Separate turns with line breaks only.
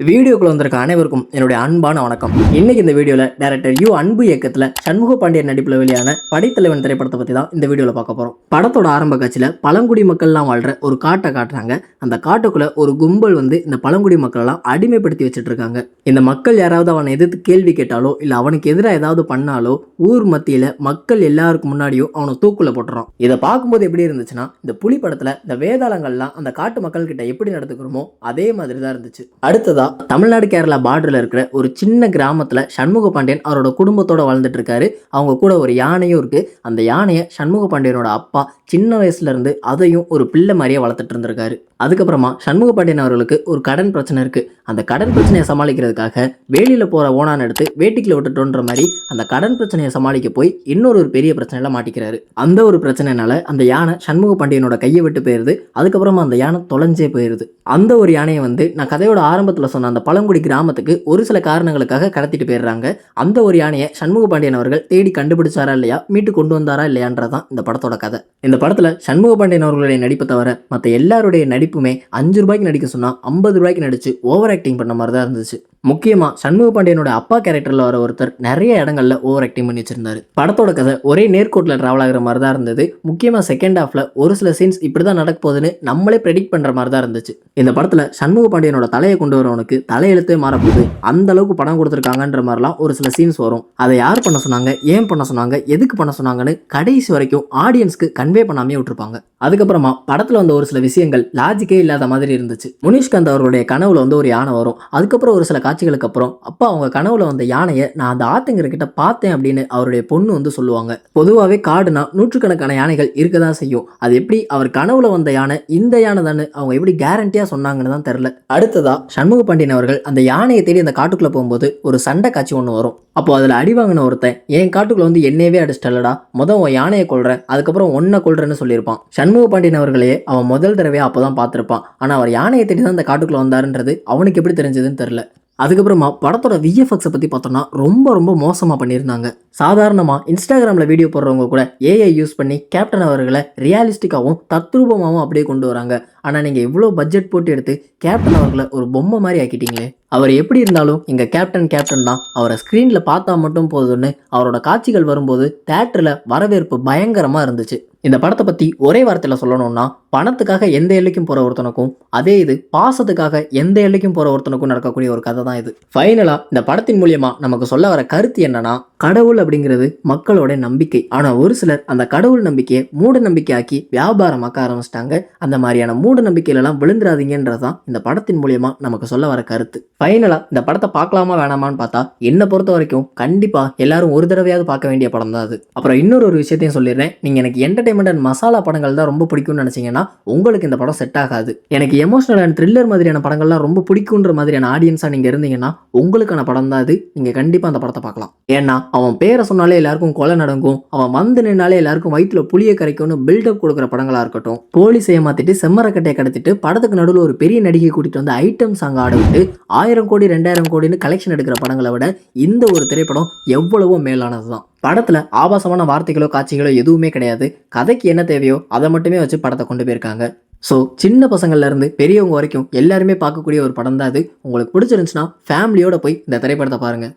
வீடியோக்குள்ள வந்திருக்க அனைவருக்கும் என்னுடைய அன்பான வணக்கம். இன்னைக்கு இந்த வீடியோல டைரக்டர் யு அன்பு இயக்கத்துல சண்முக பாண்டியன் நடிப்புல வெளியான படைத்தலைவன் திரைப்படத்தை பத்தி தான் இந்த வீடியோல பார்க்க போறோம். படத்தோட ஆரம்ப காட்சியில பழங்குடி மக்கள்லாம் வாழ்ற ஒரு காட்டை காட்டுறாங்க. அந்த காட்டுக்குள்ள ஒரு கும்பல் இந்த பழங்குடி மக்கள் எல்லாம் அடிமைப்படுத்தி வச்சுட்டு இருக்காங்க. இந்த மக்கள் யாராவது அவனை எதிர்த்து கேள்வி கேட்டாலோ இல்ல அவனுக்கு எதிராக ஏதாவது பண்ணாலோ ஊர் மத்தியில மக்கள் எல்லாருக்கும் முன்னாடியும் அவனை தூக்குல போட்டுறான். இதை பார்க்கும்போது எப்படி இருந்துச்சுன்னா, இந்த புலி படத்துல இந்த வேதாளங்கள்லாம் அந்த காட்டு மக்கள் கிட்ட எப்படி நடந்துக்கிறோமோ அதே மாதிரி தான் இருந்துச்சு. அடுத்ததா தமிழ்நாடு கேரளா பார்டர்ல இருக்கிற ஒரு சின்ன கிராமத்துல சண்முக பாண்டியன் அவரோட குடும்பத்தோட வாழ்ந்துட்டு இருக்காரு. அவங்க கூட ஒரு யானையும் இருக்கு. அந்த யானையை சண்முக பாண்டியனோட அப்பா சின்ன வயசுல இருந்து அதையும் ஒரு பிள்ளை மாதிரியே வளர்த்துட்டு இருந்திருக்காரு. அதுக்கப்புறமா சண்முக பாண்டியன் அவர்களுக்கு ஒரு கடன் பிரச்சனை இருக்கு. அந்த கடன் பிரச்சனையை சமாளிக்கிறதுக்காக வேலியில போற ஓனான் எடுத்து வேட்டிக்குள்ள விட்டுட்டோன்ற மாதிரி அந்த கடன் பிரச்சனையை சமாளிக்க போய் இன்னொரு பெரிய பிரச்சனையில மாட்டிக்கிறாரு. அந்த ஒரு பிரச்சனைனால அந்த யானை சண்முக பாண்டியனோட கையை விட்டு போயிருது. அதுக்கப்புறமா அந்த யானை தொலைஞ்சே போயிருது. அந்த ஒரு யானையை நான் கதையோட ஆரம்பத்தில் சொன்ன அந்த பழங்குடி கிராமத்துக்கு ஒரு சில காரணங்களுக்காக கடத்திட்டு போயிடுறாங்க. அந்த ஒரு யானையை சண்முக பாண்டியன் அவர்கள் தேடி கண்டுபிடிச்சாரா இல்லையா, மீட்டு கொண்டு வந்தாரா இல்லையான்றதான் இந்த படத்தோட கதை. இந்த படத்துல சண்முக பாண்டியன் அவர்களுடைய நடிப்பை தவிர மற்ற எல்லாருடைய நடிப்புமே 5 ரூபாய்க்கு நடிக்க சொன்னா 50 ரூபாய்க்கு நடிச்சு ஓவர் ஆக்டிங் பண்ண மாதிரி தான் இருந்துச்சு. முக்கியமா சண்முக பாண்டியனோட அப்பா கேரக்டர்ல வர ஒருத்தர் நிறைய இடங்கள்ல ஓவர் ஆக்டிங் பண்ணி வச்சிருந்தாரு. படத்தோட கதை ஒரே நேர்கோட்டில் டிராவல் ஆகிற மாதிரி தான் இருந்தது. முக்கியமா செகண்ட் ஹாஃப்ல ஒரு சில சீன்ஸ் இப்படிதான் நடக்க போகுதுன்னு நம்மளே ப்ரெடிக்ட் பண்ற மாதிரி தான் இருந்துச்சு. இந்த படத்துல சண்முக பாண்டியனோட தலையை கொண்டு வரவனுக்கு தலையெழுத்தே மாறப்போகுது, அந்த அளவுக்கு படம் கொடுத்துருக்காங்கன்ற மாதிரிலாம் ஒரு சில சீன்ஸ் வரும். அதை யார் பண்ண சொன்னாங்க, ஏன் பண்ண சொன்னாங்க, எதுக்கு பண்ண சொன்னாங்கன்னு கடைசி வரைக்கும் ஆடியன்ஸ்க்கு கன்வே பண்ணாமே விட்டுருப்பாங்க. அதுக்கப்புறமா படத்துல ஒரு சில விஷயங்கள் லாஜிக்கே இல்லாத மாதிரி இருந்துச்சு. முனிஷ்காந்த் அவர்களுடைய கனவுல ஒரு யானை வரும். அதுக்கப்புறம் ஒரு சில காட்சிகளுக்கு அப்புறம் அப்பா அவங்க கனவுல வந்த யானையை நான் அந்த ஆத்துங்கிற கிட்ட பார்த்தேன் அப்படின்னு அவருடைய பொண்ணு சொல்லுவாங்க. பொதுவாகவே காடுனா நூற்றுக்கணக்கான யானைகள் இருக்கதான் செய்யும். அது எப்படி அவர் கனவுல வந்த யானை இந்த யானை தானே அவங்க எப்படி கேரண்டியா சொன்னாங்கன்னு தான் தெரியல. அடுத்ததா சண்முக பாண்டியன் அவர்கள் அந்த யானையை தேடி அந்த காட்டுக்குள்ள போகும்போது ஒரு சண்டை காட்சி ஒன்று வரும். அப்போ அதில் அடி வாங்கின ஒருத்தன் என் காட்டுக்குள்ள என்னையவே அடிச்சிட்டலடா, உன் யானையை கொள்றேன் அதுக்கப்புறம் ஒன்னை கொள்றேன்னு சொல்லியிருப்பான். சண்முக பாண்டியன் அவர்களே அவன் முதல் தடவையா அப்போதான் பார்த்திருப்பான். ஆனா அவர் யானையை தேடி தான் அந்த காட்டுக்குள்ள வந்தாருன்றது அவனுக்கு எப்படி தெரிஞ்சதுன்னு தெரியல. அதுக்கப்புறமா படத்தோட விஎஃப்எக்ஸை பற்றி பார்த்தோம்னா ரொம்ப ரொம்ப மோசமாக பண்ணியிருந்தாங்க. சாதாரணமாக இன்ஸ்டாகிராமில் வீடியோ போடுறவங்க கூட ஏஐ யூஸ் பண்ணி கேப்டன் அவர்களை ரியாலிஸ்டிக்காகவும் தத்ரூபமாகவும் அப்படியே கொண்டு வராங்க. ஆனால் நீங்கள் இவ்வளோ பட்ஜெட் போட்டு எடுத்து கேப்டன் அவர்களை ஒரு பொம்மை மாதிரி ஆக்கிட்டீங்களே. அவர் எப்படி இருந்தாலும் இங்கே கேப்டன் தான். அவரை ஸ்க்ரீனில் பார்த்தா மட்டும் போதும்னு அவரோட காட்சிகள் வரும்போது தேட்டரில் வரவேற்பு பயங்கரமாக இருந்துச்சு. இந்த படத்தை பற்றி ஒரே வார்த்தையில் சொல்லணும்னா, பணத்துக்காக எந்த எல்லைக்கும் போகிற ஒருத்தனுக்கும் அதே இது பாசத்துக்காக எந்த எல்லைக்கும் போகிற ஒருத்தனுக்கும் நடக்கக்கூடிய ஒரு கதை தான் இது. ஃபைனலாக இந்த படத்தின் மூலியமா நமக்கு சொல்ல வர கருத்து என்னன்னா, கடவுள் அப்படிங்கிறது மக்களோட நம்பிக்கை. ஆனால் ஒரு சிலர் அந்த கடவுள் நம்பிக்கையை மூட நம்பிக்கை ஆக்கி வியாபாரமாக்க ஆரம்பிச்சிட்டாங்க. அந்த மாதிரியான மூட நம்பிக்கையிலலாம் விழுந்துராதீங்கன்றதான் இந்த படத்தின் மூலியமா நமக்கு சொல்ல வர கருத்து. ஃபைனலாக இந்த படத்தை பார்க்கலாமா வேணாமான்னு பார்த்தா என்னை பொறுத்த வரைக்கும் கண்டிப்பாக எல்லாரும் ஒரு தடவையாவது பார்க்க வேண்டிய படம் தான் அது. அப்புறம் இன்னொரு விஷயத்தையும் சொல்லிடுறேன், நீங்கள் எனக்கு என்டர்டைன்மெண்ட் அண்ட் மசாலா படங்கள் தான் ரொம்ப பிடிக்கும்னு நினச்சிங்கன்னா உங்களுக்கு இந்த படம் செட் ஆகாது. எனக்கு எமோஷனல் அண்ட் த்ரில்லர் மாதிரியான படங்கள்லாம் ரொம்ப பிடிக்குன்ற மாதிரியான ஆடியன்ஸாக நீங்கள் இருந்தீங்கன்னா உங்களுக்கான படம் தான் அது. நீங்கள் கண்டிப்பாக அந்த படத்தை பார்க்கலாம். ஏன்னா அவன் பேரை சொன்னாலே எல்லாருக்கும் கொலை நடக்கும், அவன் நின்னாலே எல்லாருக்கும் வயிற்றுல புளிய கரைக்கும்னு பில்டப் கொடுக்குற படங்களாக இருக்கட்டும், போலீஸை ஏமாத்திட்டு செம்மரக்கட்டையை கடத்திட்டு படத்துக்கு நடுவில் ஒரு பெரிய நடிகை கூட்டிட்டு வந்து ஐட்டம் சாங் ஆட விட்டு 1000 கோடி 2000 கோடின்னு கலெக்ஷன் எடுக்கிற படங்களை விட இந்த ஒரு திரைப்படம் எவ்வளவோ மேலானது தான். படத்துல ஆபாசமான வார்த்தைகளோ காட்சிகளோ எதுவுமே கிடையாது. கதைக்கு என்ன தேவையோ அதை மட்டுமே வச்சு படத்தை கொண்டு போயிருக்காங்க. ஸோ சின்ன பசங்கள்ல இருந்து பெரியவங்க வரைக்கும் எல்லாருமே பார்க்கக்கூடிய ஒரு படம் தான் அது. உங்களுக்கு பிடிச்சிருந்துச்சுன்னா ஃபேமிலியோட போய் இந்த திரைப்படத்தை பாருங்க.